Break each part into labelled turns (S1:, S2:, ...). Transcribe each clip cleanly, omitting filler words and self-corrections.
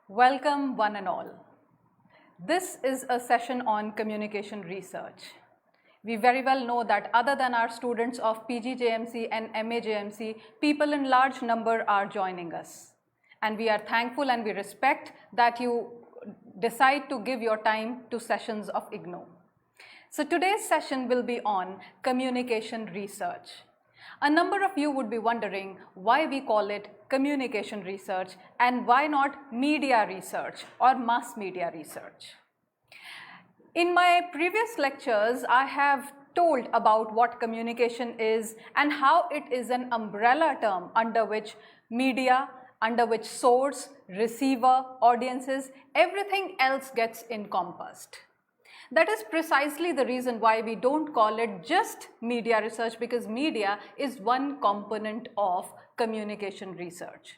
S1: Welcome one and all. This is a session on communication research. We very well know that other than our students of PGJMC and MAJMC, people in large number are joining us. And we are thankful and we respect that you decide to give your time to sessions of IGNOU. So today's session will be on communication research. A number of you would be wondering why we call it communication research and why not media research or mass media research. In my previous lectures, I have told about what communication is and how it is an umbrella term under which media, under which source, receiver, audiences, everything else gets encompassed. That is precisely the reason why we don't call it just media research, because media is one component of communication research.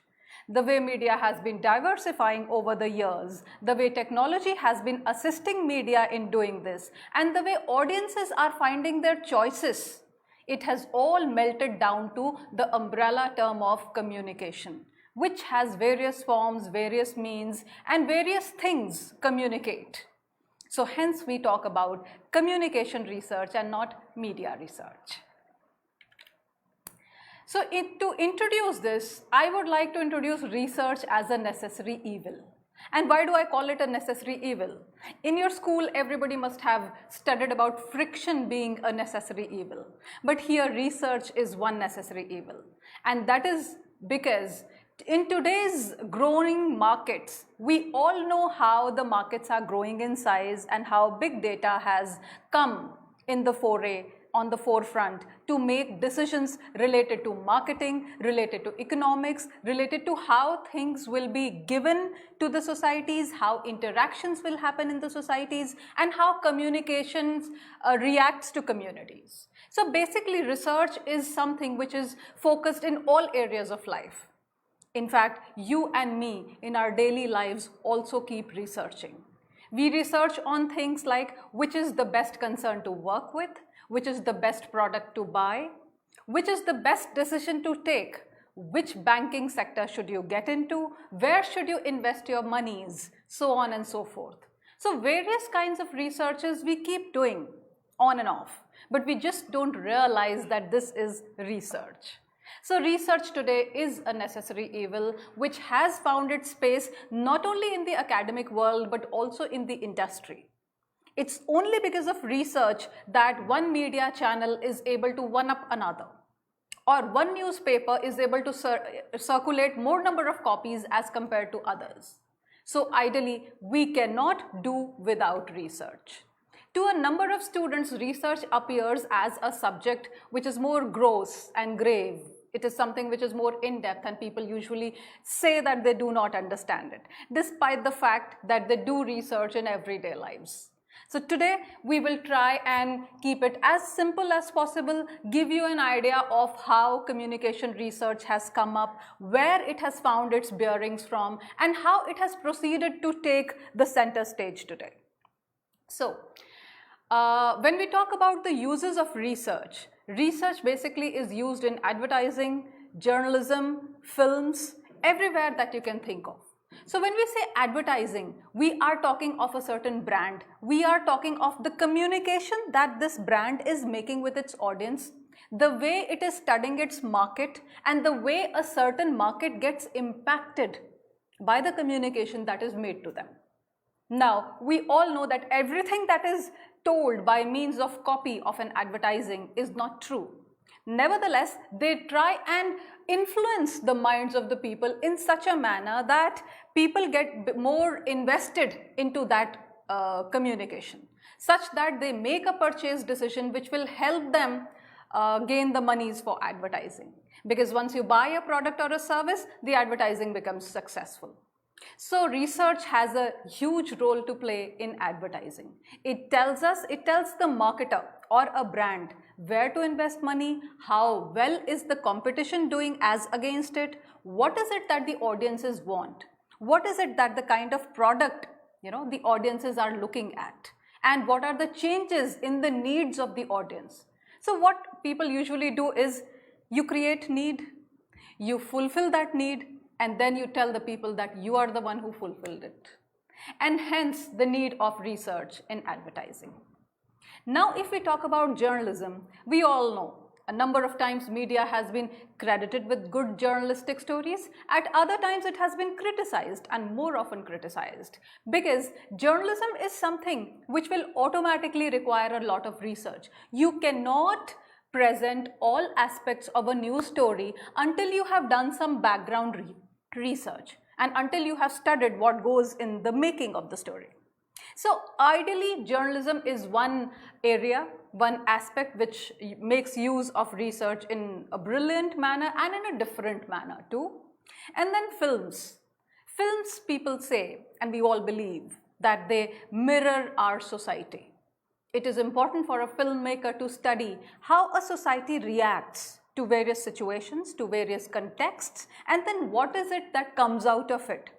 S1: The way media has been diversifying over the years, the way technology has been assisting media in doing this, and the way audiences are finding their choices, it has all melted down to the umbrella term of communication, which has various forms, various means, and various things communicate. So hence we talk about communication research and not media research. So to introduce this, I would like to introduce research as a necessary evil. And why do I call it a necessary evil? In your school, everybody must have studied about friction being a necessary evil. But here, research is one necessary evil. And that is because in today's growing markets, we all know how the markets are growing in size and how big data has come in the foray, on the forefront to make decisions related to marketing, related to economics, related to how things will be given to the societies, how interactions will happen in the societies, and how communications reacts to communities. So basically, research is something which is focused in all areas of life. In fact, you and me in our daily lives also keep researching. We research on things like which is the best concern to work with, which is the best product to buy, which is the best decision to take, which banking sector should you get into, where should you invest your monies, so on and so forth. So various kinds of researches we keep doing on and off, but we just don't realize that this is research. So research today is a necessary evil which has found its space not only in the academic world but also in the industry. It's only because of research that one media channel is able to one-up another, or one newspaper is able to circulate more number of copies as compared to others. So ideally, we cannot do without research. To a number of students, research appears as a subject which is more gross and grave. It is something which is more in-depth, and people usually say that they do not understand it, despite the fact that they do research in everyday lives. So today, we will try and keep it as simple as possible, give you an idea of how communication research has come up, where it has found its bearings from, and how it has proceeded to take the center stage today. So, when we talk about the uses of research, research basically is used in advertising, journalism, films, everywhere that you can think of. So when we say advertising, we are talking of a certain brand. We are talking of the communication that this brand is making with its audience, the way it is studying its market, and the way a certain market gets impacted by the communication that is made to them. Now, we all know that everything that is told by means of copy of an advertising is not true. Nevertheless, they try and influence the minds of the people in such a manner that people get more invested into that communication, such that they make a purchase decision which will help them gain the monies for advertising. Because once you buy a product or a service, the advertising becomes successful. So research has a huge role to play in advertising. It tells the marketer or a brand where to invest money, how well is the competition doing as against it, what is it that the audiences want, what is it that the kind of product the audiences are looking at, and what are the changes in the needs of the audience. So what people usually do is you create need, you fulfill that need, and then you tell the people that you are the one who fulfilled it. And hence the need of research in advertising. Now, if we talk about journalism, we all know a number of times media has been credited with good journalistic stories. At other times it has been criticized, and more often criticized, because journalism is something which will automatically require a lot of research. You cannot present all aspects of a news story until you have done some background research and until you have studied what goes in the making of the story. So ideally, journalism is one area, one aspect which makes use of research in a brilliant manner and in a different manner too. And then films. Films, people say, and we all believe, that they mirror our society. It is important for a filmmaker to study how a society reacts to various situations, to various contexts, and then what is it that comes out of it.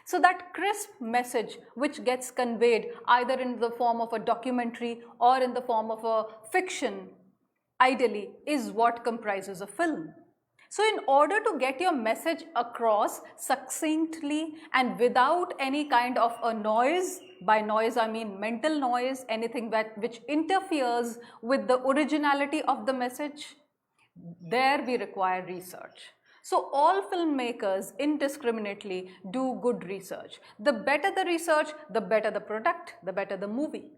S1: So that crisp message which gets conveyed either in the form of a documentary or in the form of a fiction, ideally, is what comprises a film. So in order to get your message across succinctly and without any kind of a noise, by noise I mean mental noise, anything which interferes with the originality of the message, there we require research. So all filmmakers indiscriminately do good research. The better the research, the better the product, the better the movie.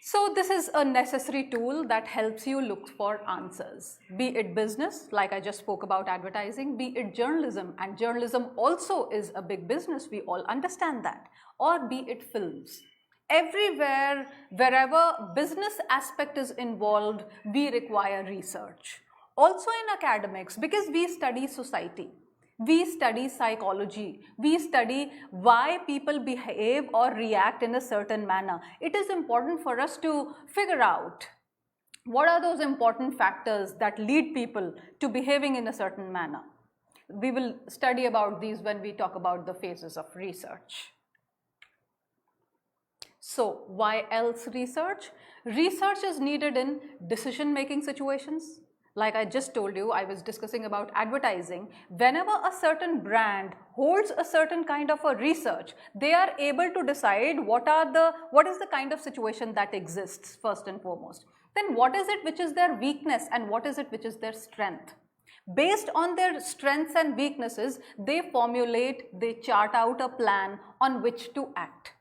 S1: So this is a necessary tool that helps you look for answers. Be it business, like I just spoke about advertising, be it journalism, and journalism also is a big business, we all understand that, or be it films. Everywhere, wherever business aspect is involved, we require research. Also in academics, because we study society, we study psychology, we study why people behave or react in a certain manner. It is important for us to figure out what are those important factors that lead people to behaving in a certain manner. We will study about these when we talk about the phases of research. So why else research? Research is needed in decision-making situations. Like I just told you, I was discussing about advertising. Whenever a certain brand holds a certain kind of a research, they are able to decide what is the kind of situation that exists first and foremost. Then what is it which is their weakness and what is it which is their strength? Based on their strengths and weaknesses, they formulate, they chart out a plan on which to act.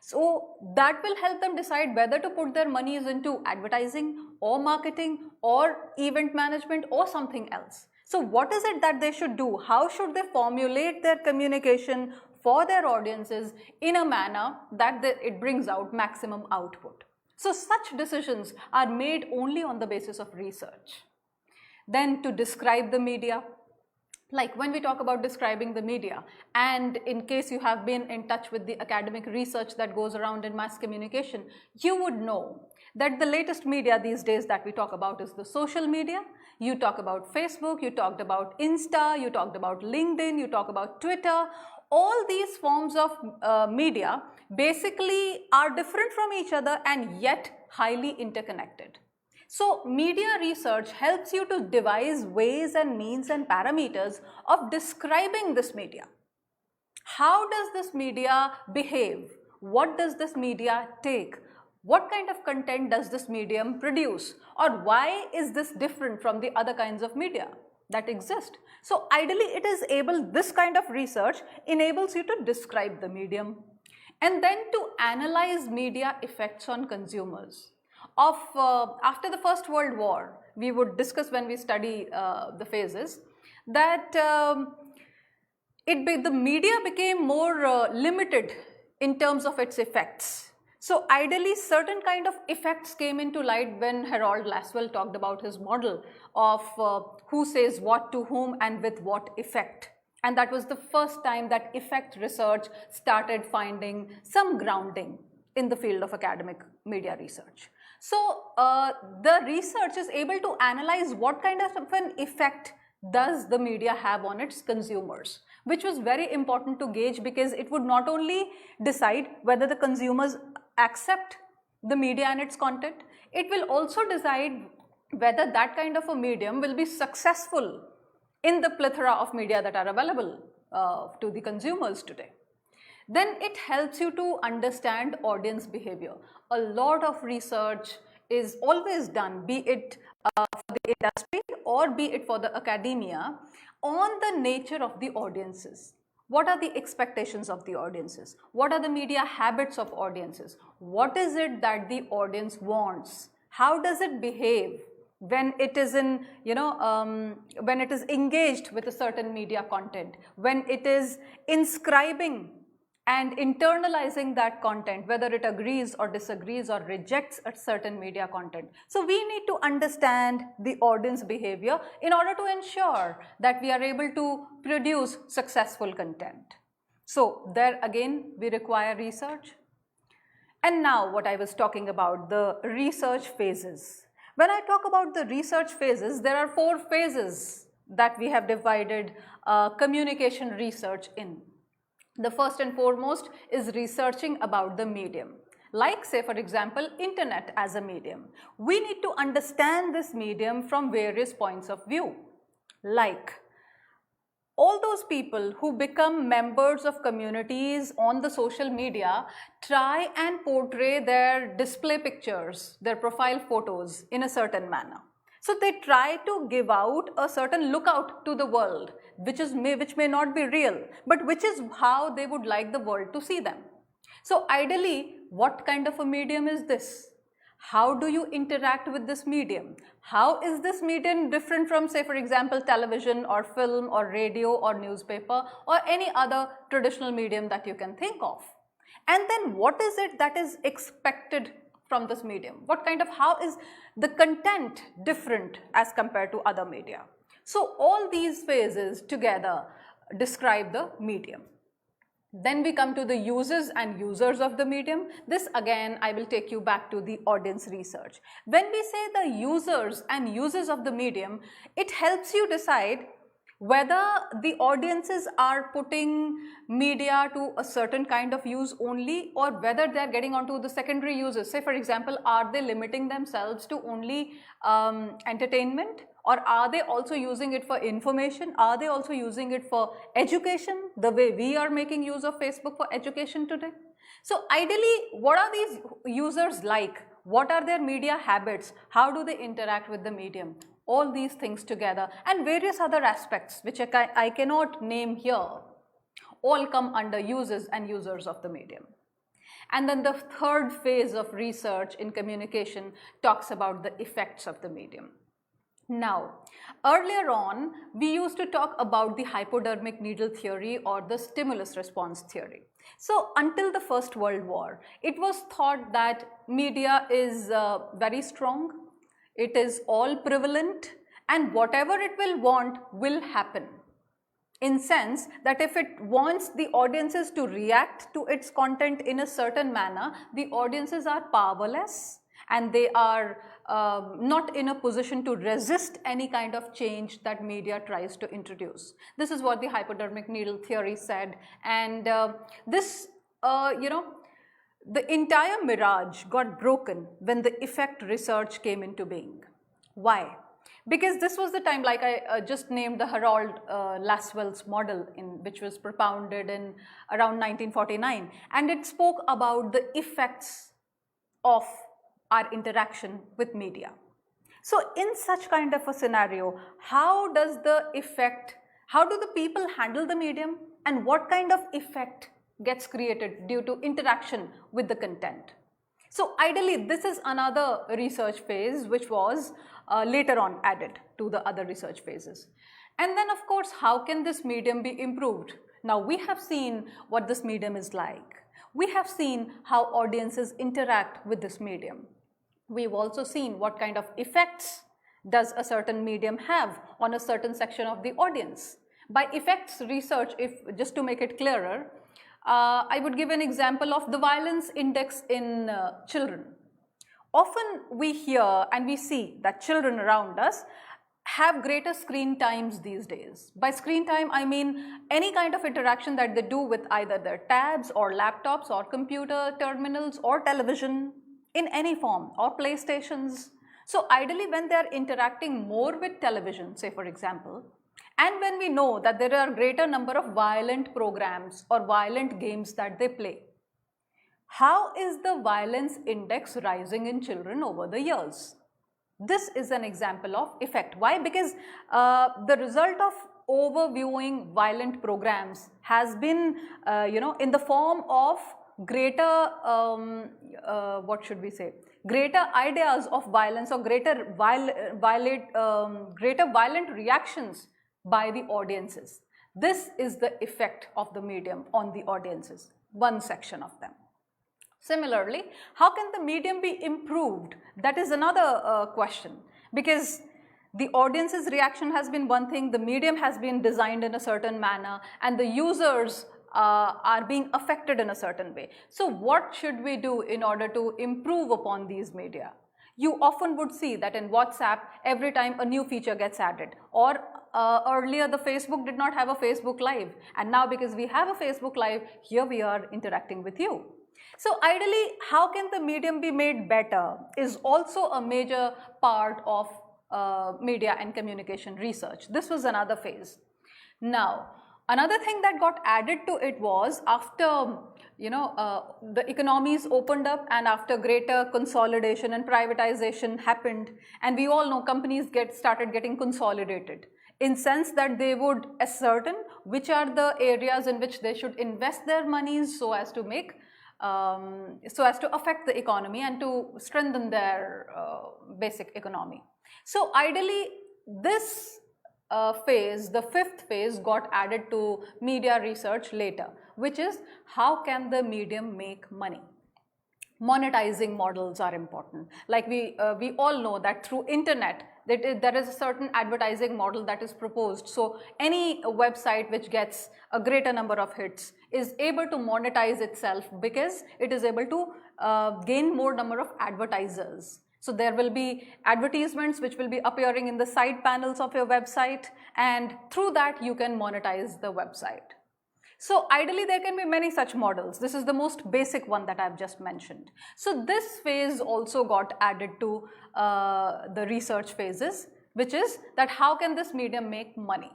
S1: So that will help them decide whether to put their monies into advertising or marketing or event management or something else. So what is it that they should do? How should they formulate their communication for their audiences in a manner that it brings out maximum output? So such decisions are made only on the basis of research. Then to describe the media. Like when we talk about describing the media, and in case you have been in touch with the academic research that goes around in mass communication, you would know that the latest media these days that we talk about is the social media. You talk about Facebook, you talked about Insta, you talked about LinkedIn, you talk about Twitter. All these forms of media basically are different from each other and yet highly interconnected. So media research helps you to devise ways and means and parameters of describing this media. How does this media behave? What does this media take? What kind of content does this medium produce? Or why is this different from the other kinds of media that exist? So ideally this kind of research enables you to describe the medium and then to analyze media effects on consumers. After the First World War, we would discuss when we study the phases, that the media became more limited in terms of its effects. So ideally, certain kind of effects came into light when Harold Laswell talked about his model of who says what to whom and with what effect. And that was the first time that effect research started finding some grounding in the field of academic media research. So the research is able to analyze what kind of an effect does the media have on its consumers, which was very important to gauge because it would not only decide whether the consumers accept the media and its content, it will also decide whether that kind of a medium will be successful in the plethora of media that are available to the consumers today. Then it helps you to understand audience behavior. A lot of research is always done, be it for the industry or be it for the academia, on the nature of the audiences. What are the expectations of the audiences? What are the media habits of audiences? What is it that the audience wants? How does it behave when it is in, when it is engaged with a certain media content, when it is inscribing and internalizing that content, whether it agrees or disagrees or rejects a certain media content. So we need to understand the audience behavior in order to ensure that we are able to produce successful content. So there again, we require research. And now what I was talking about, the research phases. When I talk about the research phases, there are 4 phases that we have divided communication research in. The first and foremost is researching about the medium. Like, say for example, internet as a medium. We need to understand this medium from various points of view. Like, all those people who become members of communities on the social media try and portray their display pictures, their profile photos in a certain manner. So they try to give out a certain lookout to the world, which may not be real, but which is how they would like the world to see them. So ideally, what kind of a medium is this? How do you interact with this medium? How is this medium different from, say for example, television or film or radio or newspaper or any other traditional medium that you can think of? And then what is it that is expected from this medium? How is the content different as compared to other media? So all these phases together describe the medium. Then we come to the uses and users of the medium. This again, I will take you back to the audience research. When we say the users and uses of the medium, it helps you decide whether the audiences are putting media to a certain kind of use only, or whether they are getting onto the secondary uses. Say for example, are they limiting themselves to only entertainment, or are they also using it for information? Are they also using it for education, the way we are making use of Facebook for education today? So ideally, what are these users like? What are their media habits? How do they interact with the medium? All these things together and various other aspects which I cannot name here, all come under uses and users of the medium. And then the third phase of research in communication talks about the effects of the medium. Now, earlier on, we used to talk about the hypodermic needle theory or the stimulus response theory. So until the First World War, it was thought that media is very strong. It is all prevalent, and whatever it will want will happen. In sense that if it wants the audiences to react to its content in a certain manner, the audiences are powerless and they are not in a position to resist any kind of change that media tries to introduce. This is what the hypodermic needle theory said, and the entire mirage got broken when the effect research came into being. Why? Because this was the time, like I just named, the Harold Lasswell's model, which was propounded in around 1949, and it spoke about the effects of our interaction with media. So in such kind of a scenario, how do the people handle the medium, and what kind of effect gets created due to interaction with the content? So ideally, this is another research phase which was later on added to the other research phases. And then of course, how can this medium be improved? Now we have seen what this medium is like. We have seen how audiences interact with this medium. We've also seen what kind of effects does a certain medium have on a certain section of the audience. By effects research, just to make it clearer, I would give an example of the violence index in children. Often we hear and we see that children around us have greater screen times these days. By screen time, I mean any kind of interaction that they do with either their tabs or laptops or computer terminals or television in any form, or PlayStations. So ideally, when they are interacting more with television, say for example, And when we know that there are greater number of violent programs or violent games that they play, how is the violence index rising in children over the years? This is an example of effect. Why? Because the result of overviewing violent programs has been, in the form of greater, what should we say, greater ideas of violence or greater violent reactions by the audiences. This is the effect of the medium on the audiences, one section of them. Similarly, how can the medium be improved? That is another question, because the audience's reaction has been one thing, the medium has been designed in a certain manner, and the users are being affected in a certain way. So what should we do in order to improve upon these media? You often would see that in WhatsApp, every time a new feature gets added, or earlier the Facebook did not have a Facebook Live, and now because we have a Facebook Live, here we are interacting with you. So ideally, how can the medium be made better is also a major part of media and communication research. This was another phase. Now, another thing that got added to it was after the economies opened up and after greater consolidation and privatization happened, and we all know companies started getting consolidated in sense that they would ascertain which are the areas in which they should invest their monies so as to make so as to affect the economy and to strengthen their basic economy. So ideally, this phase, the fifth phase, got added to media research later, which is how can the medium make money? Monetizing models are important. Like we all know that through internet, there is a certain advertising model that is proposed. So any website which gets a greater number of hits is able to monetize itself because it is able to gain more number of advertisers. So there will be advertisements which will be appearing in the side panels of your website, and through that you can monetize the website. So ideally there can be many such models. This is the most basic one that I've just mentioned. So this phase also got added to the research phases, which is that how can this medium make money?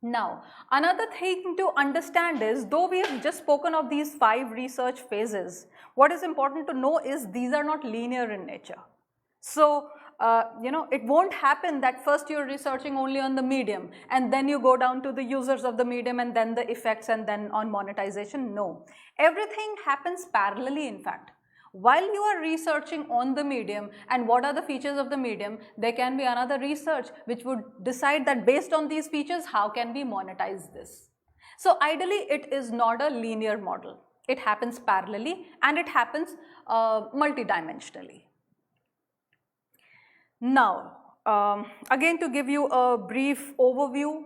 S1: Now, another thing to understand is, though we have just spoken of these 5 research phases, what is important to know is these are not linear in nature. So, it won't happen that first you're researching only on the medium and then you go down to the users of the medium and then the effects and then on monetization. No, everything happens parallelly in fact. While you are researching on the medium and what are the features of the medium, there can be another research which would decide that based on these features, how can we monetize this? So ideally, it is not a linear model. It happens parallelly and it happens multidimensionally. Now, again to give you a brief overview,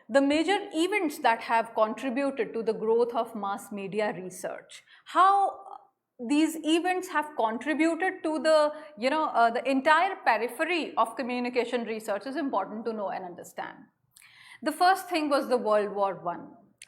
S1: the major events that have contributed to the growth of mass media research, how these events have contributed to the, the entire periphery of communication research is important to know and understand. The first thing was the World War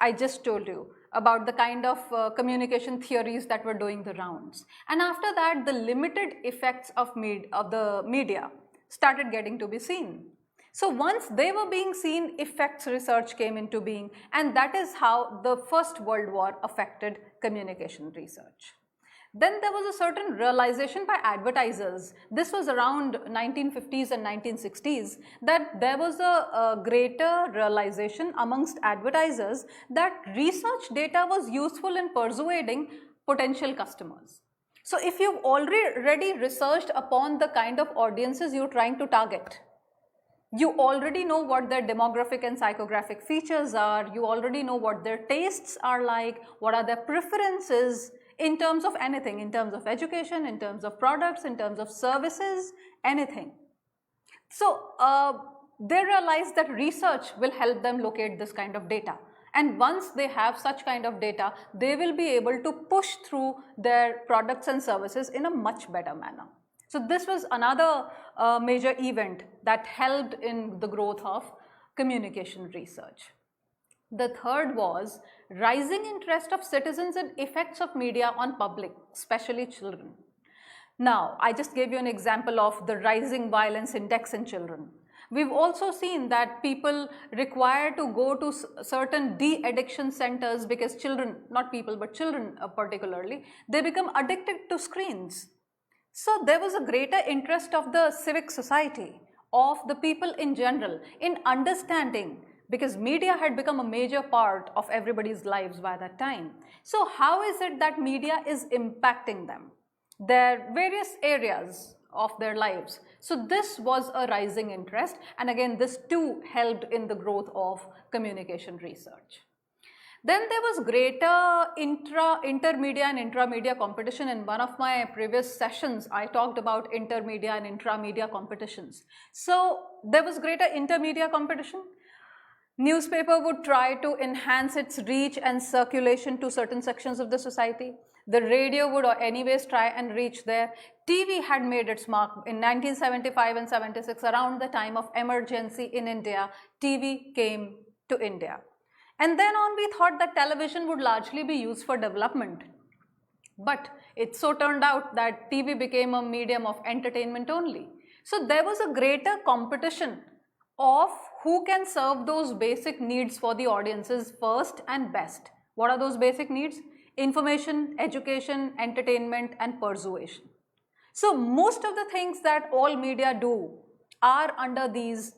S1: I. I just told you about the kind of communication theories that were doing the rounds. And after that, the limited effects of the media started getting to be seen. So once they were being seen, effects research came into being, and that is how the First World War affected communication research. Then there was a certain realization by advertisers, this was around 1950s and 1960s, that there was a greater realization amongst advertisers that research data was useful in persuading potential customers. So if you've already researched upon the kind of audiences you're trying to target, you already know what their demographic and psychographic features are, you already know what their tastes are like, what are their preferences in terms of anything, in terms of education, in terms of products, in terms of services, anything. So they realize that research will help them locate this kind of data. And once they have such kind of data, they will be able to push through their products and services in a much better manner. So this was another major event that helped in the growth of communication research. The third was rising interest of citizens in effects of media on public, especially children. Now, I just gave you an example of the rising violence index in children. We've also seen that people require to go to certain de-addiction centers because children, not people, but children particularly, they become addicted to screens. So there was a greater interest of the civic society, of the people in general, in understanding, because media had become a major part of everybody's lives by that time. So how is it that media is impacting them, their various areas of their lives? So this was a rising interest, and again this too helped in the growth of communication research. Then there was greater intermedia and intramedia competition. In one of my previous sessions, I talked about intermedia and intramedia competitions. So there was greater intermedia competition. Newspaper would try to enhance its reach and circulation to certain sections of the society. The radio would anyways try and reach there. TV had made its mark in 1975 and 76, around the time of emergency in India. TV came to India. And then on we thought that television would largely be used for development. But it so turned out that TV became a medium of entertainment only. So there was a greater competition of who can serve those basic needs for the audiences first and best. What are those basic needs? Information, education, entertainment, and persuasion. So most of the things that all media do are under these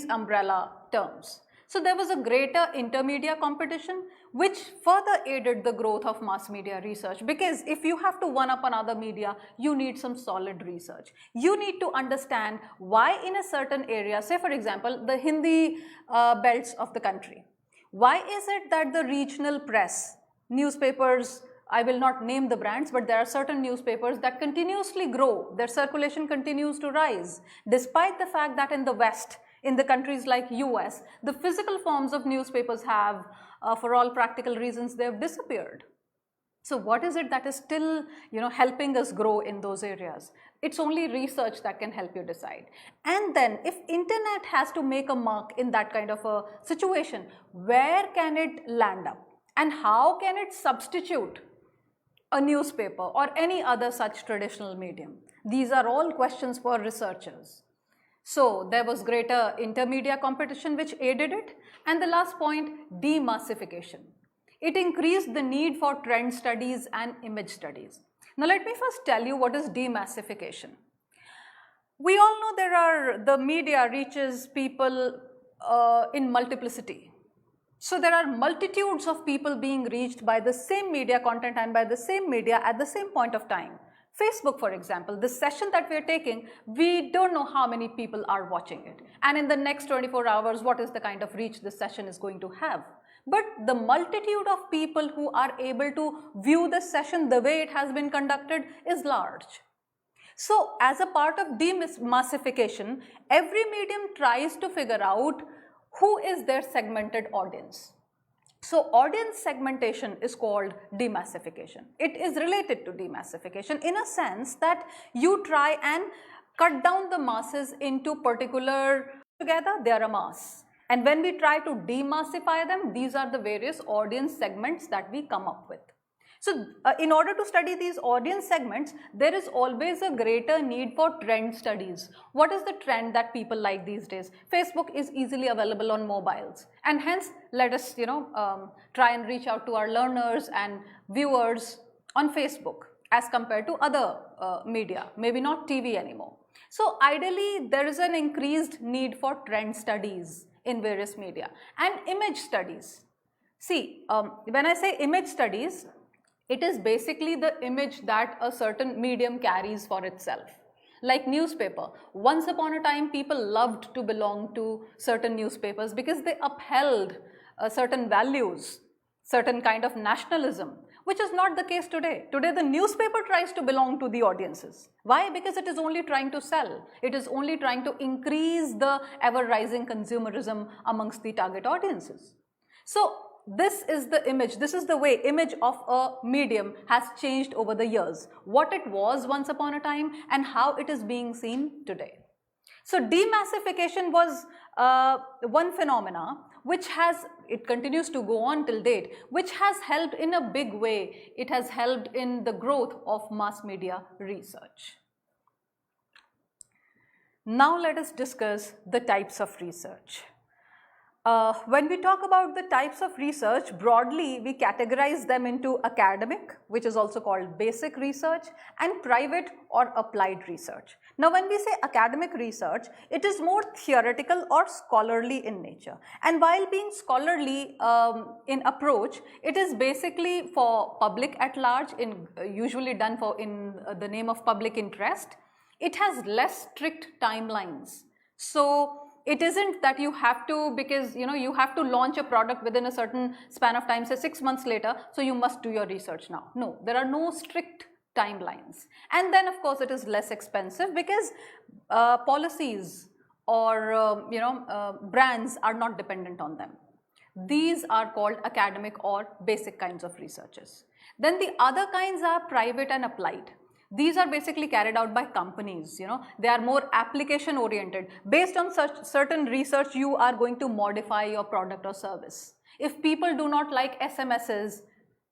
S1: umbrella terms. So there was a greater intermedia competition which further aided the growth of mass media research, because if you have to one up another media, you need some solid research. You need to understand why in a certain area, say for example, the Hindi belts of the country, why is it that the regional press, newspapers, I will not name the brands, but there are certain newspapers that continuously grow, their circulation continues to rise, despite the fact that in the West, in the countries like US, the physical forms of newspapers have, for all practical reasons, they have disappeared. So what is it that is still, helping us grow in those areas? It's only research that can help you decide. And then if internet has to make a mark in that kind of a situation, where can it land up? And how can it substitute a newspaper or any other such traditional medium? These are all questions for researchers. So there was greater intermedia competition which aided it. And the last point, demassification. It increased the need for trend studies and image studies. Now let me first tell you what is demassification. We all know the media reaches people in multiplicity. So there are multitudes of people being reached by the same media content and by the same media at the same point of time. Facebook, for example, this session that we are taking, we don't know how many people are watching it. And in the next 24 hours, what is the kind of reach this session is going to have? But the multitude of people who are able to view this session the way it has been conducted is large. So as a part of demassification, every medium tries to figure out who is their segmented audience. So audience segmentation is called demassification. It is related to demassification in a sense that you try and cut down the masses into particular, together they are a mass. And when we try to demassify them, these are the various audience segments that we come up with. So in order to study these audience segments, there is always a greater need for trend studies. What is the trend that people like these days? Facebook is easily available on mobiles, and hence let us try and reach out to our learners and viewers on Facebook as compared to other media, maybe not TV anymore. So ideally there is an increased need for trend studies in various media and image studies. See, when I say image studies, it is basically the image that a certain medium carries for itself. Like newspaper, once upon a time people loved to belong to certain newspapers because they upheld certain values, certain kind of nationalism, which is not the case today. Today the newspaper tries to belong to the audiences. Why? Because it is only trying to sell. It is only trying to increase the ever-rising consumerism amongst the target audiences. So this is the image, this is the way image of a medium has changed over the years. What it was once upon a time and how it is being seen today. So demassification was one phenomena which it continues to go on till date, which has helped in a big way. It has helped in the growth of mass media research. Now let us discuss the types of research. When we talk about the types of research, broadly we categorize them into academic, which is also called basic research, and private or applied research. Now when we say academic research, it is more theoretical or scholarly in nature, and while being scholarly in approach, it is basically for public at large, usually done in the name of public interest. It has less strict timelines. So it isn't that you have to, because you have to launch a product within a certain span of time, say 6 months later, so you must do your research now. No, there are no strict timelines. And then of course it is less expensive because policies or brands are not dependent on them. These are called academic or basic kinds of researches. Then the other kinds are private and applied. These are basically carried out by companies, they are more application oriented. Based on such certain research, you are going to modify your product or service. If people do not like SMSs,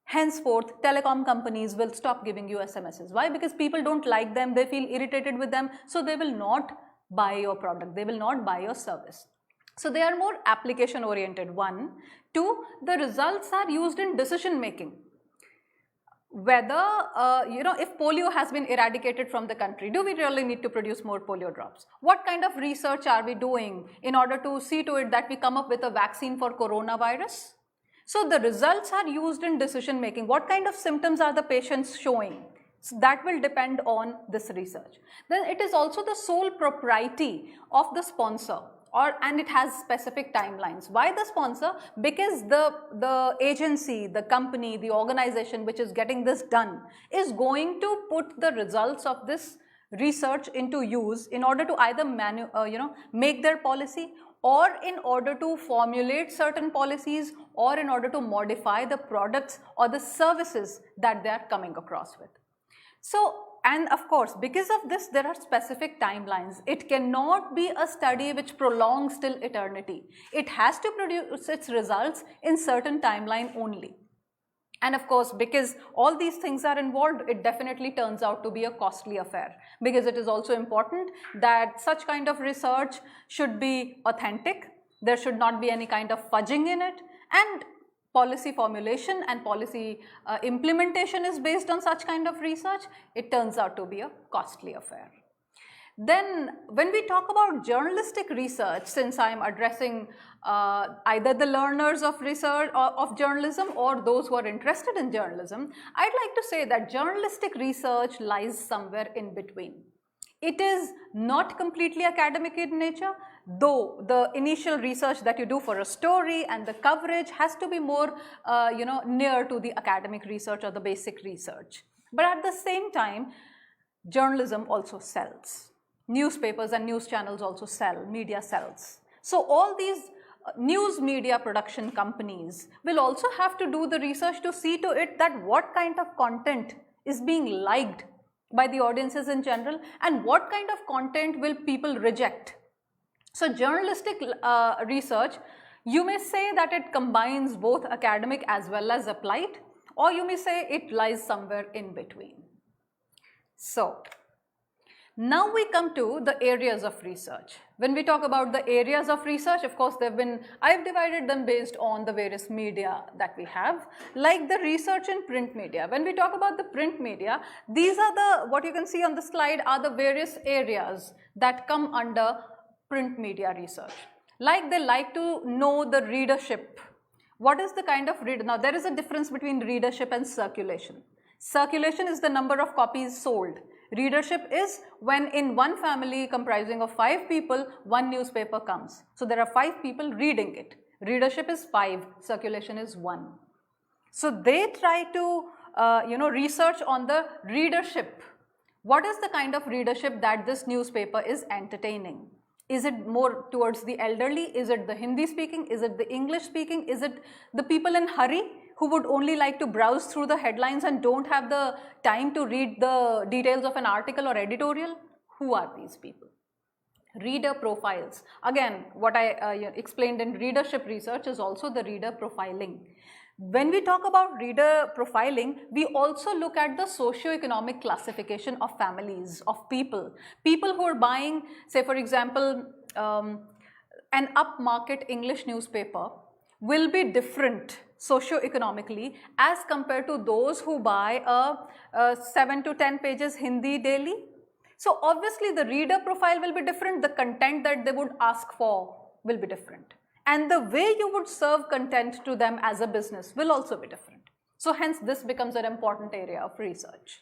S1: henceforth telecom companies will stop giving you SMSs. Why? Because people don't like them, they feel irritated with them, so they will not buy your product, they will not buy your service. So they are more application oriented, 1. 2, the results are used in decision making. Whether, if polio has been eradicated from the country, do we really need to produce more polio drops? What kind of research are we doing in order to see to it that we come up with a vaccine for coronavirus? So the results are used in decision making. What kind of symptoms are the patients showing? So that will depend on this research. Then it is also the sole propriety of the sponsor. And it has specific timelines. Why the sponsor? Because the agency, the company, the organization which is getting this done is going to put the results of this research into use in order to either make their policy, or in order to formulate certain policies, or in order to modify the products or the services that they are coming across with. So, and of course, because of this, there are specific timelines. It cannot be a study which prolongs till eternity. It has to produce its results in certain timeline only. And of course, because all these things are involved, it definitely turns out to be a costly affair, because it is also important that such kind of research should be authentic. There should not be any kind of fudging in it, and policy formulation and policy implementation is based on such kind of research. It turns out to be a costly affair. Then when we talk about journalistic research, since I am addressing either the learners of research of journalism or those who are interested in journalism, I'd like to say that journalistic research lies somewhere in between. It is not completely academic in nature, though the initial research that you do for a story and the coverage has to be more near to the academic research or the basic research. But at the same time, journalism also sells. Newspapers and news channels also sell, media sells. So all these news media production companies will also have to do the research to see to it that what kind of content is being liked by the audiences in general, and what kind of content will people reject. So journalistic research, you may say that it combines both academic as well as applied, or you may say it lies somewhere in between. So now we come to the areas of research. When we talk about the areas of research, of course, I've divided them based on the various media that we have, like the research in print media. When we talk about the print media, these are what you can see on the slide are the various areas that come under print media research. Like they like to know the readership. What is the kind of reader? Now there is a difference between readership and circulation. Circulation is the number of copies sold. Readership is when in one family comprising of 5 people, one newspaper comes. So there are 5 people reading it. Readership is 5, circulation is 1. So they try to research on the readership. What is the kind of readership that this newspaper is entertaining? Is it more towards the elderly? Is it the Hindi speaking? Is it the English speaking? Is it the people in hurry who would only like to browse through the headlines and don't have the time to read the details of an article or editorial? Who are these people? Reader profiles. Again, what I explained in readership research is also the reader profiling. When we talk about reader profiling, we also look at the socio-economic classification of families, of people. People who are buying, say for example, an upmarket English newspaper will be different socio-economically as compared to those who buy a 7 to 10 pages Hindi daily. So obviously the reader profile will be different, the content that they would ask for will be different. And the way you would serve content to them as a business will also be different. So hence this becomes an important area of research.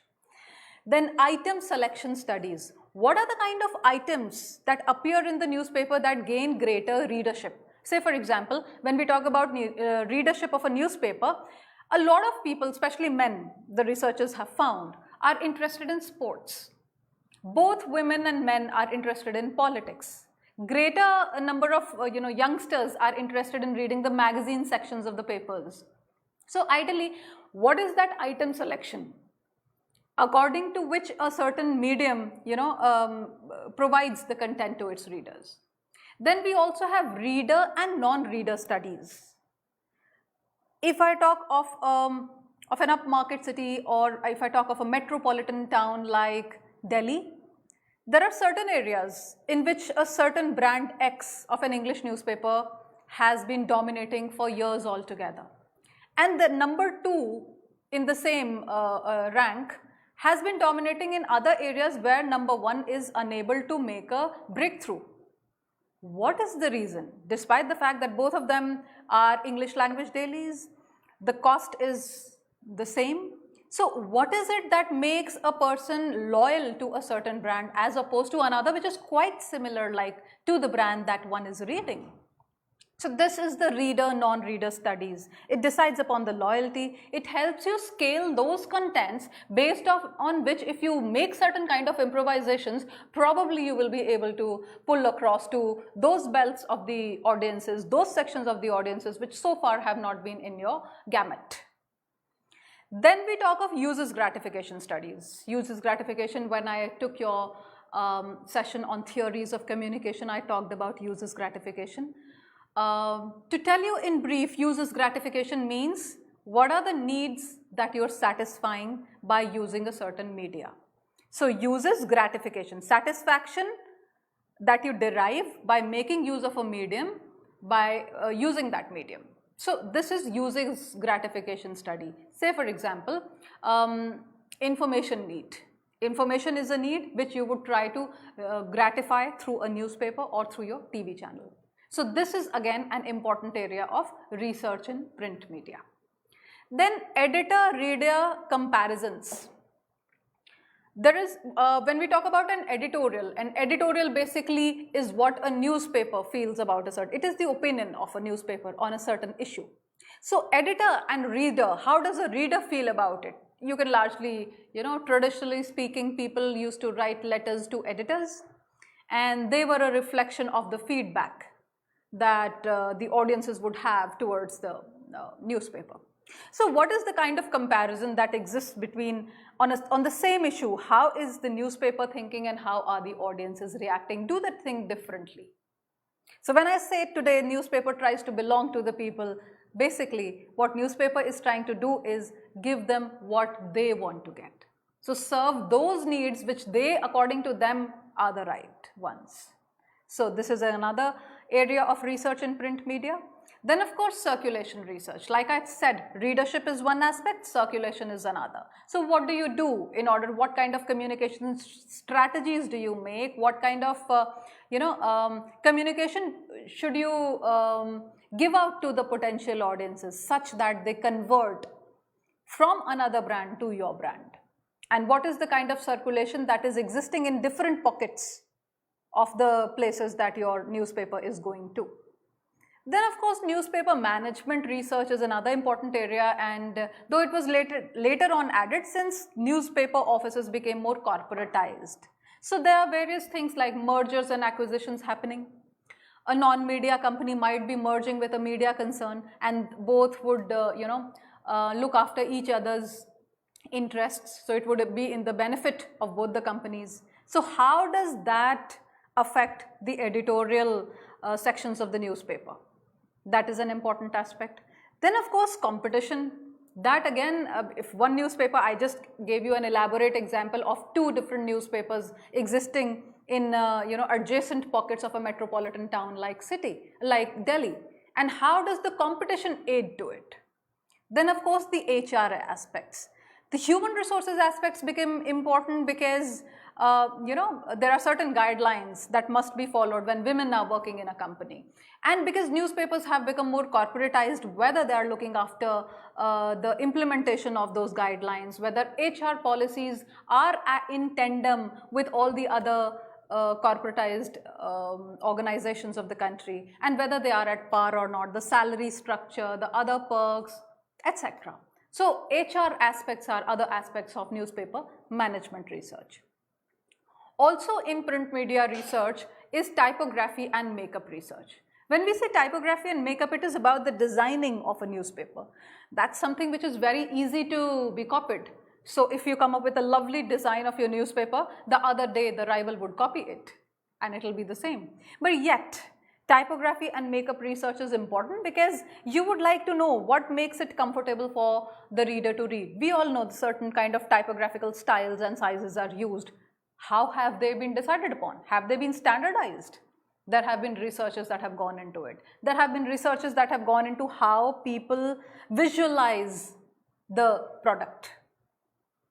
S1: Then item selection studies. What are the kind of items that appear in the newspaper that gain greater readership? Say for example, when we talk about readership of a newspaper, a lot of people, especially men, the researchers have found, are interested in sports. Both women and men are interested in politics. Greater number of youngsters are interested in reading the magazine sections of the papers. So ideally, what is that item selection? According to which a certain medium provides the content to its readers. Then we also have reader and non-reader studies. If I talk of an upmarket city, or if I talk of a metropolitan town like Delhi, there are certain areas in which a certain brand X of an English newspaper has been dominating for years altogether. And the number 2 in the same rank has been dominating in other areas where number 1 is unable to make a breakthrough. What is the reason? Despite the fact that both of them are English language dailies, the cost is the same. So what is it that makes a person loyal to a certain brand as opposed to another which is quite similar like to the brand that one is reading? So this is the reader, non-reader studies. It decides upon the loyalty. It helps you scale those contents based on which if you make certain kind of improvisations, probably you will be able to pull across to those belts of the audiences, those sections of the audiences which so far have not been in your gamut. Then we talk of users gratification studies. Users gratification, when I took your session on theories of communication, I talked about users gratification. To tell you in brief, users gratification means what are the needs that you're satisfying by using a certain media. So users gratification, satisfaction that you derive by making use of a medium, by using that medium. So this is users gratification study. Say for example, information need. Information is a need which you would try to gratify through a newspaper or through your TV channel. So this is again an important area of research in print media. Then editor-reader comparisons. There is, when we talk about an editorial basically is what a newspaper feels about a certain, it is the opinion of a newspaper on a certain issue. So editor and reader, how does a reader feel about it? You can largely, traditionally speaking, people used to write letters to editors and they were a reflection of the feedback that the audiences would have towards the newspaper. So what is the kind of comparison that exists between, on the same issue, how is the newspaper thinking and how are the audiences reacting? Do they think differently? So when I say today newspaper tries to belong to the people, basically what newspaper is trying to do is give them what they want to get. So serve those needs which they, according to them, are the right ones. So this is another area of research in print media. Then of course circulation research. Like I said, readership is one aspect, circulation is another. So what do you do in order, what kind of communication strategies do you make? What kind of communication should you give out to the potential audiences such that they convert from another brand to your brand? And what is the kind of circulation that is existing in different pockets of the places that your newspaper is going to? Then of course newspaper management research is another important area, and though it was later on added since newspaper offices became more corporatized. So there are various things like mergers and acquisitions happening. A non-media company might be merging with a media concern and both would look after each other's interests. So it would be in the benefit of both the companies. So how does that affect the editorial sections of the newspaper? That is an important aspect. Then of course competition. That again, if one newspaper, I just gave you an elaborate example of two different newspapers existing in adjacent pockets of a metropolitan town like Delhi. And how does the competition aid to it? Then of course the HR aspects. The human resources aspects become important because there are certain guidelines that must be followed when women are working in a company. And because newspapers have become more corporatized, whether they are looking after the implementation of those guidelines, whether HR policies are in tandem with all the other corporatized organizations of the country, and whether they are at par or not, the salary structure, the other perks, etc. So HR aspects are other aspects of newspaper management research. Also in print media research is typography and makeup research. When we say typography and makeup, it is about the designing of a newspaper. That's something which is very easy to be copied. So if you come up with a lovely design of your newspaper, the other day the rival would copy it and it will be the same. But yet, typography and makeup research is important because you would like to know what makes it comfortable for the reader to read. We all know certain kind of typographical styles and sizes are used. How have they been decided upon? Have they been standardized? There have been researches that have gone into it. There have been researches that have gone into how people visualize the product.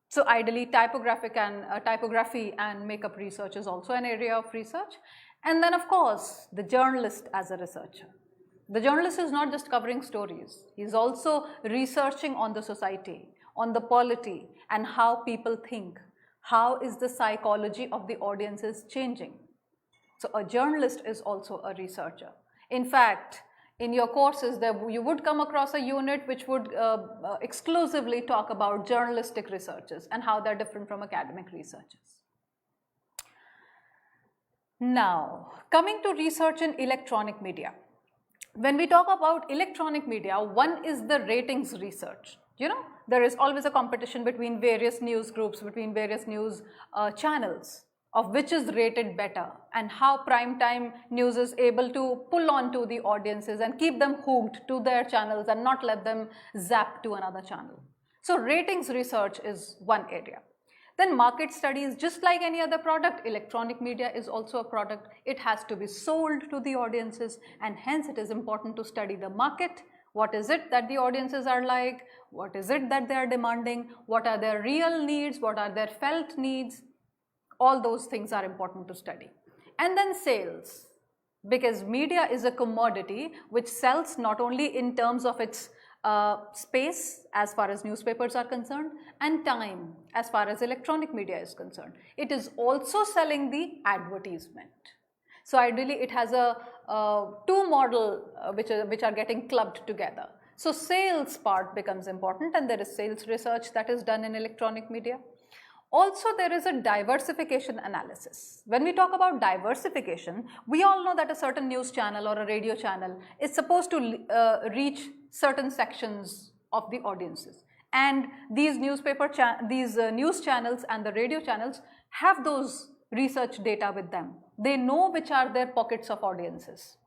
S1: So ideally, typography and makeup research is also an area of research. And then of course, the journalist as a researcher. The journalist is not just covering stories. He's also researching on the society, on the polity, and how people think. How is the psychology of the audiences changing? So a journalist is also a researcher. In fact, in your courses, you would come across a unit which would exclusively talk about journalistic researches and how they're different from academic researches. Now, coming to research in electronic media. When we talk about electronic media, one is the ratings research. There is always a competition between various news groups, between various news channels, of which is rated better and how prime time news is able to pull on to the audiences and keep them hooked to their channels and not let them zap to another channel. So ratings research is one area. Then market studies, just like any other product, electronic media is also a product. It has to be sold to the audiences, and hence it is important to study the market. What is it that the audiences are like? What is it that they are demanding? What are their real needs? What are their felt needs? All those things are important to study. And then sales, because media is a commodity which sells not only in terms of its space as far as newspapers are concerned and time as far as electronic media is concerned. It is also selling the advertisement. So ideally it has a two model which are getting clubbed together. So sales part becomes important, and there is sales research that is done in electronic media. Also, there is a diversification analysis. When we talk about diversification, we all know that a certain news channel or a radio channel is supposed to reach certain sections of the audiences. And these news channels and the radio channels have those research data with them. They know which are their pockets of audiences.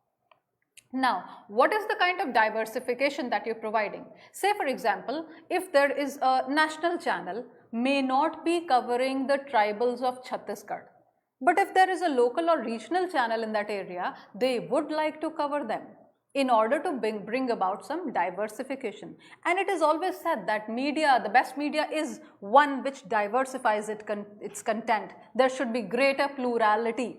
S1: Now, what is the kind of diversification that you're providing? Say, for example, if there is a national channel, may not be covering the tribals of Chhattisgarh. But if there is a local or regional channel in that area, they would like to cover them in order to bring about some diversification. And it is always said that media, the best media is one which diversifies its content. There should be greater plurality.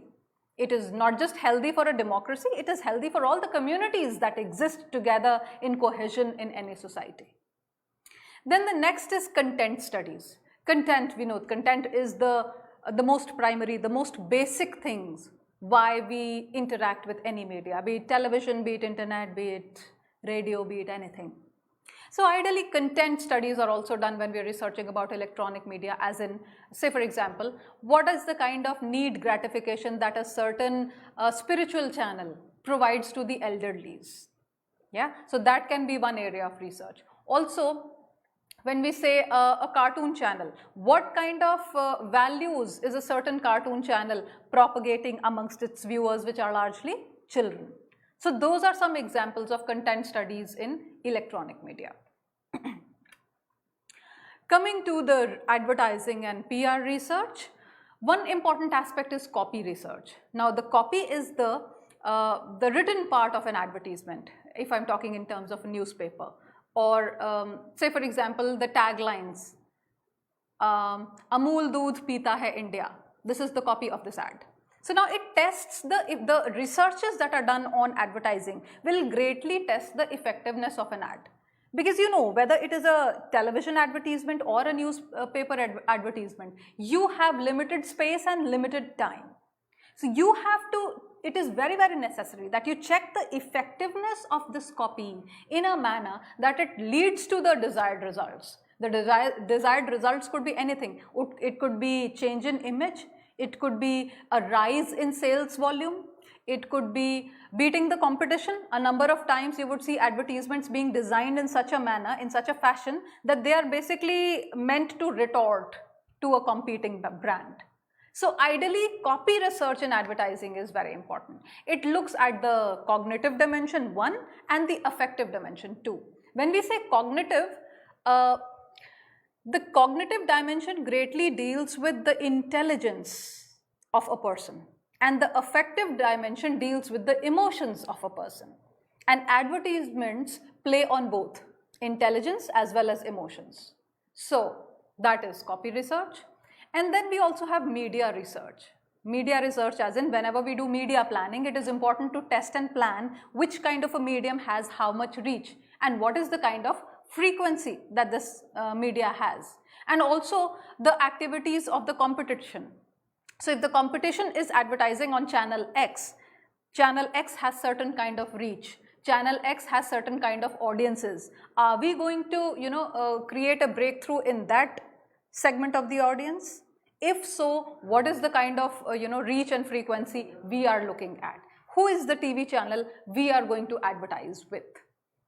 S1: It is not just healthy for a democracy, it is healthy for all the communities that exist together in cohesion in any society. Then the next is content studies. Content, we know content is the most primary, the most basic things why we interact with any media, be it television, be it internet, be it radio, be it anything. So ideally content studies are also done when we are researching about electronic media, as in, say for example, what is the kind of need gratification that a certain spiritual channel provides to the elderlies. Yeah, so that can be one area of research. Also, when we say a cartoon channel, what kind of values is a certain cartoon channel propagating amongst its viewers, which are largely children? So those are some examples of content studies in electronic media. Coming to the advertising and PR research, one important aspect is copy research. Now the copy is the written part of an advertisement, if I'm talking in terms of a newspaper, or say for example the taglines, Amul Doodh Peeta Hai India. This is the copy of this ad. So now it tests if the researches that are done on advertising will greatly test the effectiveness of an ad. Because you know, whether it is a television advertisement or a newspaper advertisement, you have limited space and limited time. So you have to, it is very, very necessary that you check the effectiveness of this copy in a manner that it leads to the desired results. The desired results could be anything. It could be change in image, it could be a rise in sales volume, it could be beating the competition. A number of times you would see advertisements being designed in such a manner, in such a fashion, that they are basically meant to retort to a competing brand. So ideally, copy research in advertising is very important. It looks at the cognitive dimension 1 and the affective dimension 2. When we say cognitive, the cognitive dimension greatly deals with the intelligence of a person, and the affective dimension deals with the emotions of a person. And advertisements play on both intelligence as well as emotions. So that is copy research. And then we also have media research. Media research as in whenever we do media planning, it is important to test and plan which kind of a medium has how much reach and what is the kind of frequency that this media has, and also the activities of the competition. So if the competition is advertising on channel X has certain kind of reach, channel X has certain kind of audiences. Are we going to create a breakthrough in that segment of the audience? If so, what is the kind of reach and frequency we are looking at? Who is the TV channel we are going to advertise with?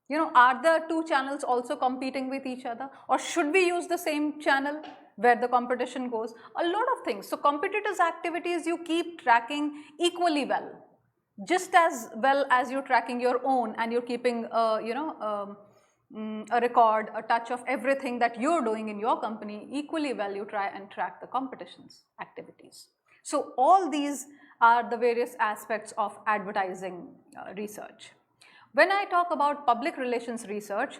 S1: Are the two channels also competing with each other, or should we use the same channel where the competition goes? A lot of things. So competitors' activities you keep tracking equally well, just as well as you're tracking your own, and you're keeping a record, a touch of everything that you're doing in your company. Equally well you try and track the competition's activities. So all these are the various aspects of advertising research. When I talk about public relations research,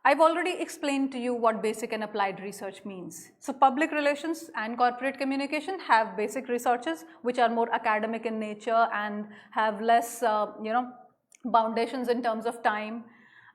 S1: I've already explained to you what basic and applied research means. So public relations and corporate communication have basic researches which are more academic in nature and have less foundations in terms of time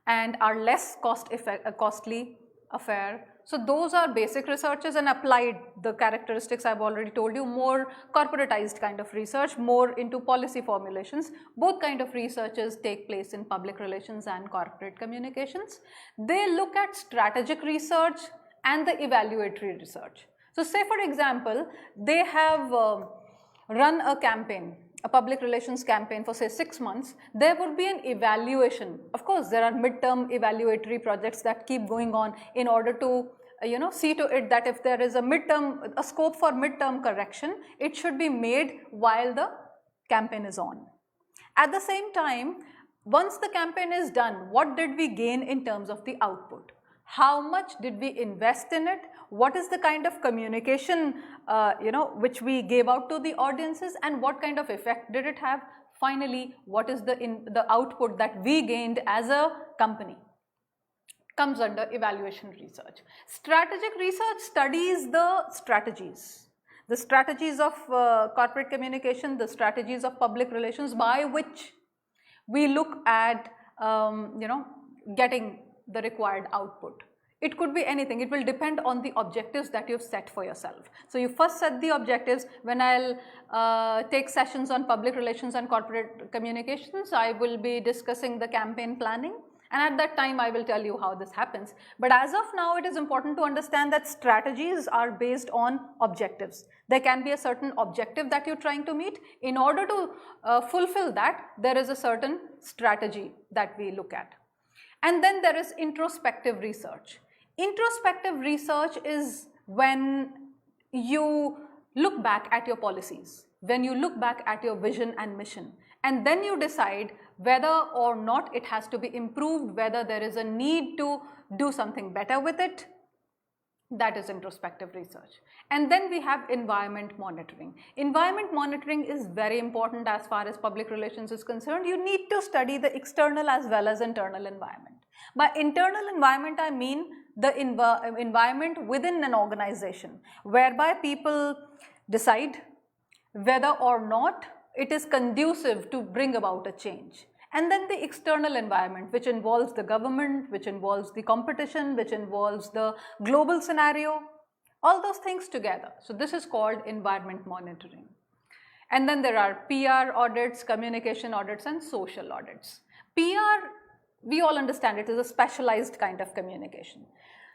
S1: and are less costly affair. So those are basic researches, and applied, the characteristics I've already told you, more corporatized kind of research, more into policy formulations. Both kind of researches take place in public relations and corporate communications. They look at strategic research and the evaluatory research. So say for example, they have run a campaign, a public relations campaign for say 6 months. There would be an evaluation. Of course, there are midterm evaluatory projects that keep going on in order to see to it that if there is a scope for midterm correction, it should be made while the campaign is on. At the same time, once the campaign is done, what did we gain in terms of the output? How much did we invest in it? What is the kind of communication which we gave out to the audiences, and what kind of effect did it have? Finally, what is the output that we gained as a company? Comes under evaluation research. Strategic research studies the strategies of corporate communication, the strategies of public relations, by which we look at getting the required output. It could be anything. It will depend on the objectives that you've set for yourself. So you first set the objectives. When I'll take sessions on public relations and corporate communications, I will be discussing the campaign planning. And at that time, I will tell you how this happens. But as of now, it is important to understand that strategies are based on objectives. There can be a certain objective that you're trying to meet. In order to fulfill that, there is a certain strategy that we look at. And then there is introspective research. Introspective research is when you look back at your policies, when you look back at your vision and mission, and then you decide whether or not it has to be improved, whether there is a need to do something better with it. That is introspective research. And then we have environment monitoring. Environment monitoring is very important as far as public relations is concerned. You need to study the external as well as internal environment. By internal environment, I mean the environment within an organization, whereby people decide whether or not it is conducive to bring about a change. And then the external environment, which involves the government, which involves the competition, which involves the global scenario, all those things together. So this is called environment monitoring. And then there are PR audits, communication audits, and social audits. PR, we all understand it is a specialized kind of communication.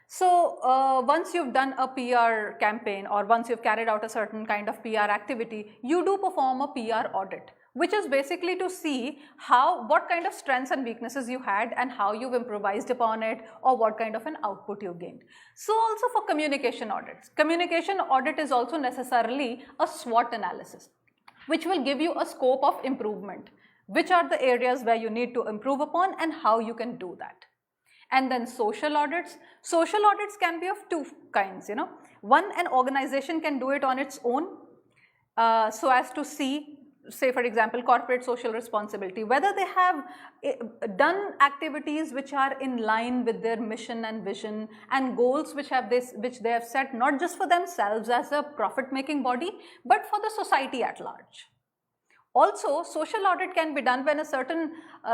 S1: So once you've done a PR campaign or once you've carried out a certain kind of PR activity, you do perform a PR audit, which is basically to see what kind of strengths and weaknesses you had and how you've improvised upon it, or what kind of an output you gained. So also for communication audits. Communication audit is also necessarily a SWOT analysis, which will give you a scope of improvement. Which are the areas where you need to improve upon and how you can do that. And then social audits. Social audits can be of two kinds, One, an organization can do it on its own so as to see, say for example, corporate social responsibility, whether they have done activities which are in line with their mission and vision and goals which they have set not just for themselves as a profit-making body, but for the society at large. Also, social audit can be done when a certain,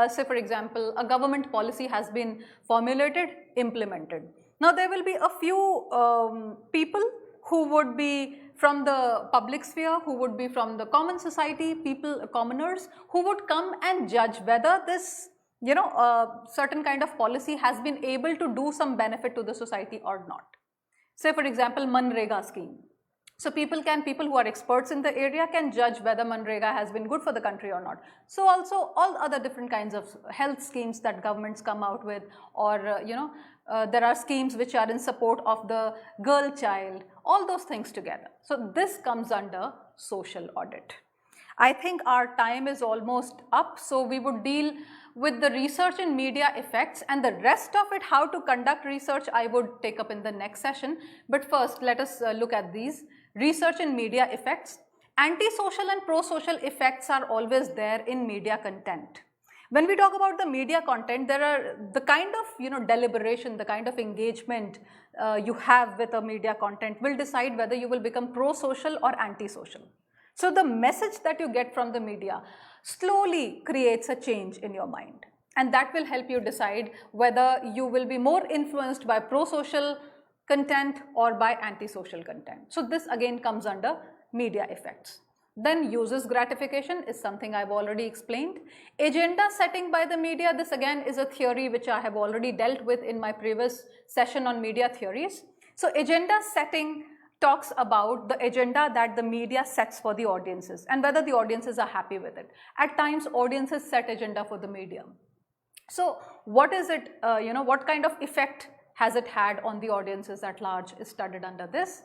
S1: say for example, a government policy has been formulated, implemented. Now there will be a few people who would be from the public sphere, who would be from the common society, commoners, who would come and judge whether this, certain kind of policy has been able to do some benefit to the society or not. Say for example, Manrega scheme. So people who are experts in the area can judge whether Manrega has been good for the country or not. So also all other different kinds of health schemes that governments come out with, or there are schemes which are in support of the girl child, all those things together. So this comes under social audit. I think our time is almost up, so we would deal with the research in media effects, and the rest of it, how to conduct research, I would take up in the next session. But first, let us look at these. Research in media effects. Anti-social and pro-social effects are always there in media content. When we talk about the media content, there are the kind of deliberation, the kind of engagement you have with a media content will decide whether you will become pro-social or anti-social. So the message that you get from the media slowly creates a change in your mind, and that will help you decide whether you will be more influenced by pro-social content or by anti-social content. So this again comes under media effects. Then users gratification is something I've already explained. Agenda setting by the media, this again is a theory which I have already dealt with in my previous session on media theories. So agenda setting talks about the agenda that the media sets for the audiences and whether the audiences are happy with it. At times audiences set agenda for the media. So what is it, what kind of effect has it had on the audiences at large is studied under this.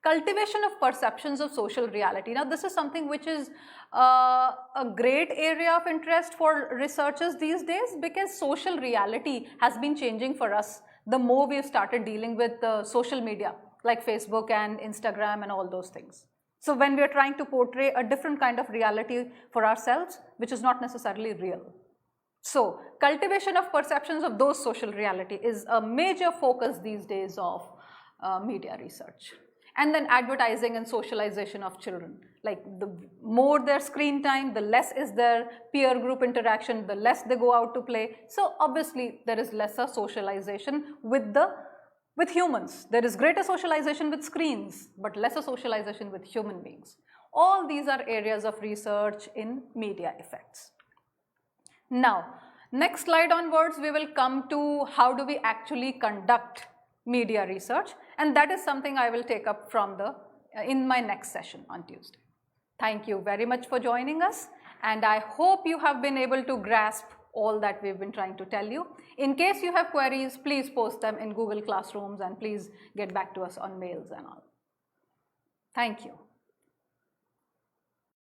S1: Cultivation of perceptions of social reality. Now this is something which is a great area of interest for researchers these days, because social reality has been changing for us the more we've started dealing with social media like Facebook and Instagram and all those things. So when we are trying to portray a different kind of reality for ourselves, which is not necessarily real. So cultivation of perceptions of those social reality is a major focus these days of media research. And then advertising and socialization of children. Like the more their screen time, the less is their peer group interaction, the less they go out to play. So obviously there is lesser socialization with humans. There is greater socialization with screens, but lesser socialization with human beings. All these are areas of research in media effects. Now, next slide onwards, we will come to how do we actually conduct media research, and that is something I will take up from in my next session on Tuesday. Thank you very much for joining us, and I hope you have been able to grasp all that we've been trying to tell you. In case you have queries, please post them in Google Classrooms and please get back to us on mails and all. Thank you.